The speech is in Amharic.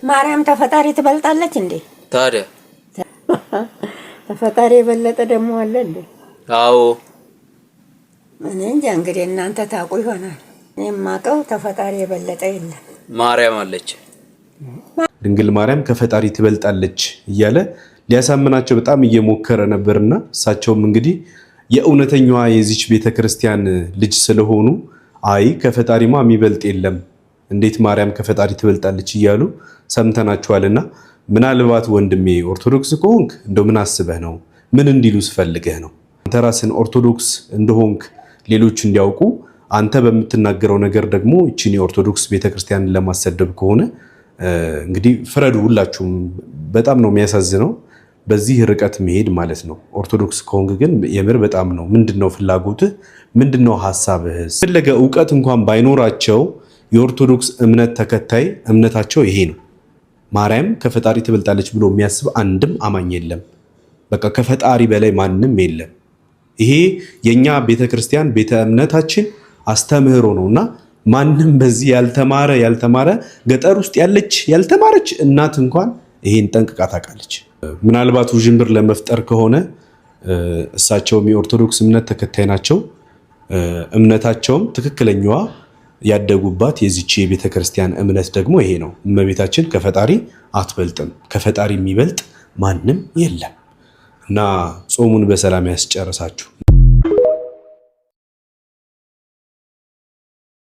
ማርያም ተፈጣሪ ትበልጣለች እንዴ? ታዲያ ተፈጣሪ የበለጠ ደግሞ አለ እንዴ? አዎ እኔ እንጃ እንግዲህ እናንተ ታውቁ ይሆናል። እኔ የማውቀው ተፈጣሪ የበለጠ የለም። ማርያም አለች። ድንግል ማርያም ከፈጣሪ ትበልጣለች እያለ ሊያሳምናቸው በጣም እየሞከረ ነበርና እሳቸውም እንግዲህ የእውነተኛዋ የዚች ቤተክርስቲያን ልጅ ስለሆኑ አይ ከፈጣሪማ የሚበልጥ የለም እንዴት ማርያም ከፈጣሪ ትበልጣለች እያሉ ሰምተናቸዋልና ምናልባት ወንድሜ ኦርቶዶክስ ከሆንክ እንደው ምን አስበህ ነው? ምን እንዲሉስ ፈልገህ ነው? አንተ ራስን ኦርቶዶክስ እንደሆንክ ሌሎች እንዲያውቁ አንተ በምትናገረው ነገር ደግሞ እቺን የኦርቶዶክስ ቤተክርስቲያንን ለማሰደብ ከሆነ እንግዲህ ፍረዱ ሁላችሁም። በጣም ነው የሚያሳዝነው በዚህ ርቀት መሄድ ማለት ነው። ኦርቶዶክስ ከሆንክ ግን የምር በጣም ነው። ምንድነው ፍላጎትህ? ምንድነው ሐሳብህ? ፈለገ ዕውቀት እንኳን ባይኖራቸው የኦርቶዶክስ እምነት ተከታይ እምነታቸው ይሄ ነው። ማርያም ከፈጣሪ ትበልጣለች ብሎ የሚያስብ አንድም አማኝ የለም። በቃ ከፈጣሪ በላይ ማንም የለም። ይሄ የኛ ቤተክርስቲያን ቤተ እምነታችን አስተምህሮ ነውና ማንም በዚህ ያልተማረ ገጠር ውስጥ ያለች ያልተማረች እናት እንኳን ይሄን ጠንቅቃ ታውቃለች። ምናልባት ውዥንብር ለመፍጠር ከሆነ እሳቸውም የኦርቶዶክስ እምነት ተከታይ ናቸው። እምነታቸውም ትክክለኛዋ ያደጉባት የዚች የቤተክርስቲያን እምነት ደግሞ ይሄ ነው። እመቤታችን ከፈጣሪ አትበልጥም፣ ከፈጣሪ የሚበልጥ ማንም የለም እና ጾሙን በሰላም ያስጨርሳችሁ።